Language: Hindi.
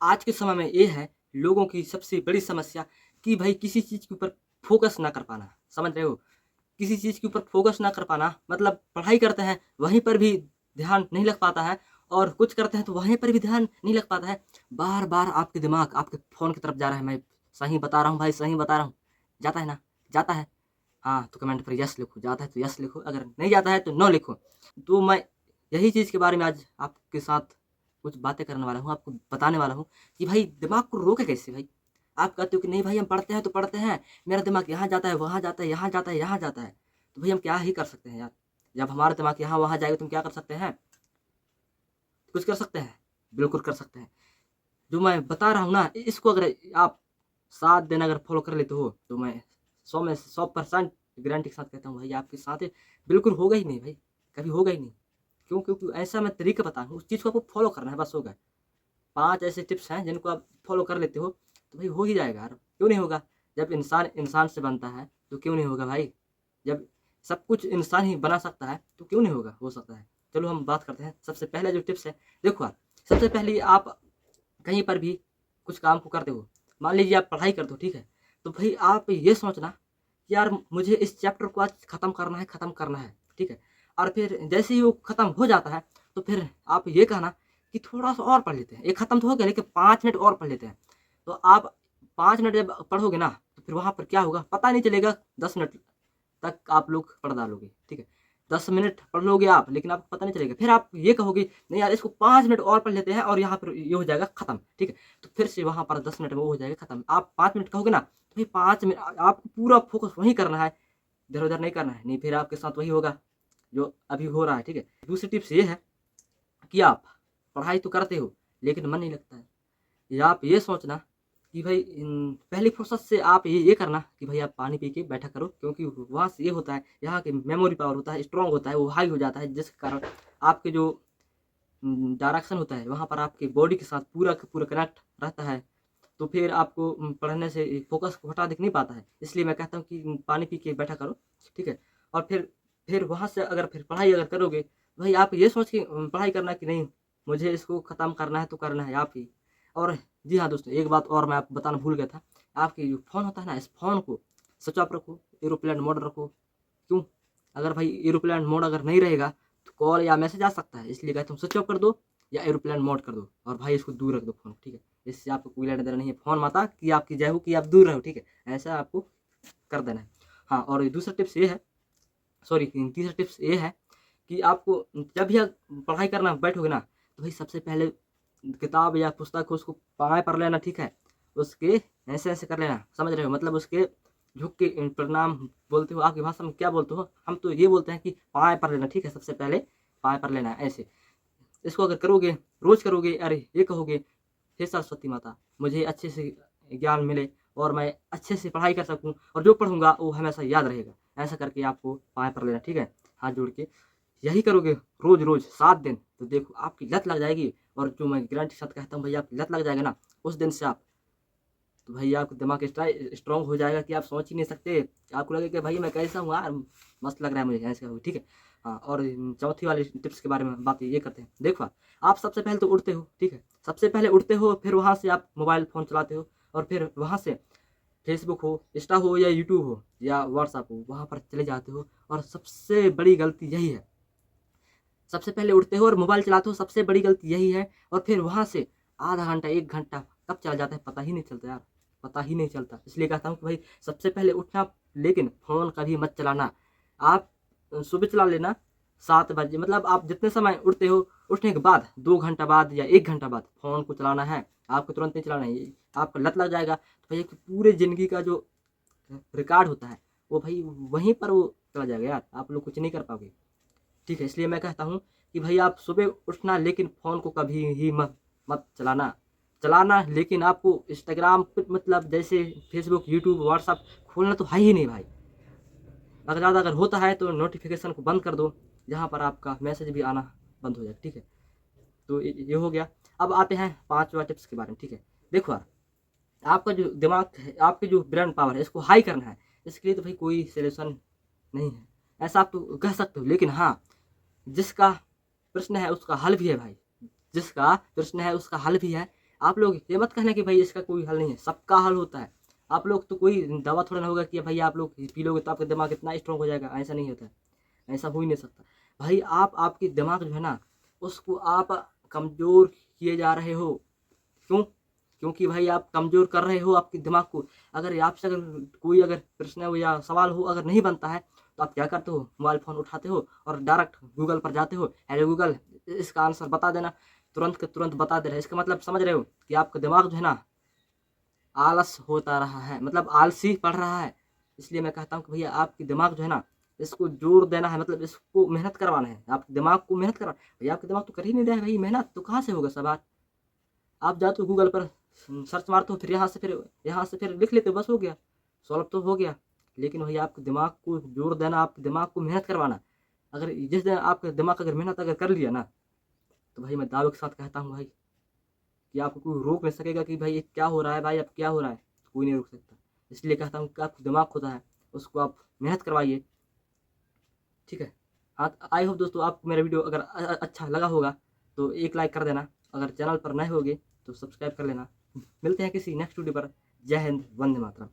आज के समय में ये है लोगों की सबसे बड़ी समस्या कि भाई किसी चीज़ के ऊपर फ़ोकस ना कर पाना, समझ रहे हो? किसी चीज़ के ऊपर फ़ोकस ना कर पाना मतलब पढ़ाई करते हैं, वहीं पर भी ध्यान नहीं लग पाता है और कुछ करते हैं तो वहीं पर भी ध्यान नहीं लग पाता है। बार-बार आपके दिमाग आपके फ़ोन की तरफ जा रहा है, मैं सही बता रहा हूँ भाई, सही बता रहा हूँ। जाता है ना? जाता है? हाँ, तो कमेंट पर यस लिखो, जाता है तो यस लिखो, अगर नहीं जाता है तो नो लिखो। तो मैं यही चीज़ के बारे में आज आपके साथ कुछ बातें करने वाला हूँ, आपको बताने वाला हूँ कि भाई दिमाग को रोके कैसे भाई? आप कहते हो कि नहीं भाई हम पढ़ते हैं तो पढ़ते हैं, मेरा दिमाग यहाँ जाता है, वहाँ जाता है, यहाँ जाता है, यहाँ जाता है। तो भाई हम क्या ही कर सकते हैं यार? जब हमारा दिमाग यहाँ-वहाँ जाएगा तो हम क्या कर सकते हैं? कुछ कर सकते हैं? बिल्कुल कर सकते हैं। जो मैं बता रहा हूँ ना, इसको अगर आप 7 दिन अगर फ़ॉलो कर लेते हो, तो मैं 100 में से 100% गारंटी के साथ कहता हूँ भाई आपके साथ बिल्कुल होगा ही नहीं भाई, कभी होगा ही नहीं। क्यों? क्योंकि ऐसा मैं तरीका बता रहा हूँ, उस चीज़ को आपको फ़ॉलो करना है बस हो गया। 5 ऐसे टिप्स हैं जिनको आप फ़ॉलो कर लेते हो, तो भाई हो ही जाएगा यार, क्यों नहीं होगा? जब इंसान इंसान से बनता है, तो क्यों नहीं होगा भाई? जब सब कुछ इंसान ही बना सकता है, तो क्यों नहीं होगा? हो सकता है। चलो हम बात करते हैं, सबसे पहला जो टिप्स है, देखो आप, सबसे पहले आप कहीं पर भी कुछ काम को करते हो, मान लीजिए आप पढ़ाई करते हो, ठीक है? तो भई आप ये सोचना कि यार मुझे इस चैप्टर को आज खत्म करना है, ठीक है? और फिर जैसे ही वो खत्म हो जाता है, तो फिर आप ये कहना कि थोड़ा-सा और पढ़ लेते हैं। ये खत्म तो हो गया लेकिन 5 मिनट और पढ़ लेते हैं। तो आप 5 मिनट जब पढ़ोगे ना, तो फिर वहाँ पर क्या होगा पता नहीं चलेगा 10 मिनट तक आप लोग पढ़ डालोगे, ठीक है? 10 मिनट पढ़ लोगे आप, लेकिन आपको पता नहीं चलेगा। फिर आप ये कहोगे, नहीं यार इसको 5 मिनट और पढ़ लेते हैं और यहाँ पर ये हो जाएगा खत्म, ठीक है? तो फिर से वहाँ पर 10 मिनट में वो हो जाएगा खत्म। आप 5 मिनट कहोगे ना, तो फिर 5 मिनट आपको पूरा फ़ोकस वहीं करना है, इधर-उधर नहीं करना है। नहीं फिर आपके साथ वही होगा, जो अभी हो रहा है, ठीक है? दूसरी टिप्स ये है कि आप पढ़ाई तो करते हो, लेकिन मन नहीं लगता है। या आप ये सोचना कि भाई पहली प्रोसेस से आप ये करना कि भाई आप पानी पी के बैठा करो क्योंकि वहाँ से ये होता है, यहाँ की मेमोरी पावर होता है, स्ट्रॉन्ग होता है, वो हाई हो जाता है जिसके कारण आपके जो डायरेक्शन होता है वहाँ पर आपके बॉडी के साथ पूरा का पूरा कनेक्ट रहता है। तो फिर आपको पढ़ने से फ़ोकस को हटा दिख नहीं पाता है। इसलिए मैं कहता हूँ कि पानी पी के बैठा करो, ठीक है? और फिर वहाँ से अगर फिर पढ़ाई अगर करोगे, भाई आप ये सोच के पढ़ाई करना कि नहीं, मुझे इसको ख़त्म करना है तो करना है आप ही। और जी हाँ दोस्तों, एक बात और मैं आपको बताना भूल गया था। आपके जो फ़ोन होता है ना, इस फ़ोन को स्विच ऑफ रखो, एयरोप्लेन मोड रखो। क्यों? अगर भाई एयरोप्लेन मोड अगर नहीं रहेगा, तो कॉल या मैसेज आ सकता है। इसलिए कहता हूँ स्विच ऑफ कर दो या एयरोप्लेन मोड कर दो और भाई इसको दूर रख दो फ़ोन, ठीक है? इससे आपको कोई लेना-देना नहीं है। फ़ोन माता की आपकी जय हो कि आप दूर रहो, ठीक है? ऐसा आपको कर देना है। हाँ, और दूसरा टिप्स ये है सॉरी तीसरा टिप्स ये है कि आपको जब भी आप पढ़ाई करना बैठोगे ना, तो भाई सबसे पहले किताब या पुस्तक को उसको पाँव पर लेना, ठीक है? उसके ऐसे-ऐसे कर लेना, समझ रहे हो? मतलब उसके झुक के प्रणाम बोलते हो, आपकी भाषा में क्या बोलते हो? हम तो ये बोलते हैं कि पाँव पर लेना, ठीक है? सबसे पहले पाँव पर लेना है, ऐसे। इसको अगर करोगे, रोज़ करोगे, अरे ये कहोगे, हे सरस्वती माता, मुझे अच्छे से ज्ञान मिले और मैं अच्छे से पढ़ाई कर सकूँ और जो पढ़ूँगा वो हमेशा याद रहेगा। ऐसा करके आपको पाँव पर लेना, ठीक है? हाथ जोड़ के। यही करोगे रोज़-रोज़ 7 दिन, तो देखो आपकी लत लग जाएगी और जो मैं गारंटी के साथ कहता हूँ भैया आपकी लत लग जाएगा ना, उस दिन से आप तो भैया आपका दिमाग स्ट्रॉन्ग हो जाएगा कि आप सोच ही नहीं सकते। आपको लगेगा कि भाई मैं कैसा हूँ यार, मस्त लग रहा है मुझे ऐसा हो, ठीक है? हाँ, और चौथी वाली टिप्स के बारे में बात ये करते हैं। देखो आप सबसे पहले तो उठते हो, ठीक है? सबसे पहले उठते हो, फिर वहाँ से आप मोबाइल फ़ोन चलाते हो और फिर वहाँ से फेसबुक हो, इंस्टा हो या यूट्यूब हो या व्हाट्सएप हो, वहाँ पर चले जाते हो और सबसे बड़ी गलती यही है। सबसे पहले उठते हो और मोबाइल चलाते हो, सबसे बड़ी गलती यही है और फिर वहाँ से आधा घंटा, 1 घंटा कब चला जाता है पता ही नहीं चलता यार, पता ही नहीं चलता। इसलिए कहता हूँ कि भाई सबसे पहले उठना लेकिन फ़ोन कभी मत चलाना। आप सुबह चला लेना 7 बजे मतलब आप जितने समय उठते हो, उठने के बाद 2 घंटा बाद या 1 घंटा बाद फ़ोन को चलाना है। आपको तुरंत नहीं चलाना है, आपको लत लग जाएगा तो भैया कि पूरे ज़िंदगी का जो रिकॉर्ड होता है, वो भाई वहीं पर वो चला जाएगा यार, आप लोग कुछ नहीं कर पाओगे। ठीक है, इसलिए मैं कहता हूँ कि भई आप सुबह उठना लेकिन फ़ोन को कभी ही मत मत चलाना। चलाना लेकिन आपको इंस्टाग्राम पे मतलब जैसे फ़ेसबुक, यूट्यूब, व्हाट्सएप खोलना तो है ही नहीं भाई। अगर ज़्यादा अगर होता है तो नोटिफ़िकेशन को बंद कर दो, जहाँ पर आपका मैसेज भी आना बंद हो जाए, ठीक है? तो ये हो गया। अब आते हैं 5वाँ टिप्स के बारे में, ठीक है? देखो आपका जो दिमाग है, आपकी जो ब्रेन पावर है, इसको हाई करना है। इसके लिए तो भाई कोई सॉल्यूशन नहीं है। ऐसा आप तो कह सकते हो, लेकिन हाँ, जिसका प्रश्न है उसका हल भी है भाई। जिसका प्रश्न है उसका हल भी है। आप लोग ये मत कहना कि भाई इसका कोई हल नहीं है, सबका हल होता है। आप लोग तो कोई दवा थोड़ा ना होगा कि भाई आप लोग पी लोगे तो आपका दिमाग इतना स्ट्रांग हो जाएगा, ऐसा नहीं होता है, ऐसा हो ही नहीं सकता। भाई आप आपकी दिमाग जो है ना उसको आप कमज़ोर किए जा रहे हो। क्यों? क्योंकि भाई आप कमज़ोर कर रहे हो आपके दिमाग को। अगर आपसे अगर कोई अगर प्रश्न हो या सवाल हो अगर नहीं बनता है तो आप क्या करते हो, मोबाइल फ़ोन उठाते हो और डायरेक्ट गूगल पर जाते हो, हेलो गूगल इसका आंसर बता देना, तुरंत के तुरंत बता दे रहा है। इसका मतलब समझ रहे हो कि आपका दिमाग जो है ना आलस होता रहा है, मतलब आलसी पड़ रहा है। इसलिए मैं कहता हूँ कि भैया आपकी दिमाग जो है ना इसको जोर देना है, मतलब इसको मेहनत करवाना है, आपके दिमाग को मेहनत करवाना। भैया आपका दिमाग तो कर ही नहीं रहा है भाई, मेहनत तो कहाँ से होगा सब बात। आप जाते हो गूगल पर सर्च मारते हो, फिर यहाँ से फिर लिख लेते हो, बस हो गया, सॉल्व तो हो गया। लेकिन भैया आपके दिमाग को जोर देना, आपके दिमाग को मेहनत करवाना। अगर जिस दिन आपका दिमाग अगर मेहनत अगर कर लिया ना तो भाई मैं दावे के साथ कहता हूँ भाई कि आपको कोई रोक नहीं सकेगा कि भाई ये क्या हो रहा है, भाई अब क्या हो रहा है, कोई नहीं रोक सकता। इसलिए कहता हूँ कि आपका दिमाग होता है उसको आप मेहनत करवाइए, ठीक है। हाँ, आई होप दोस्तों आपको मेरा वीडियो अगर अच्छा लगा होगा तो एक लाइक कर देना, अगर चैनल पर नए होगे तो सब्सक्राइब कर लेना। मिलते हैं किसी नेक्स्ट वीडियो पर। जय हिंद, वंदे मातरम।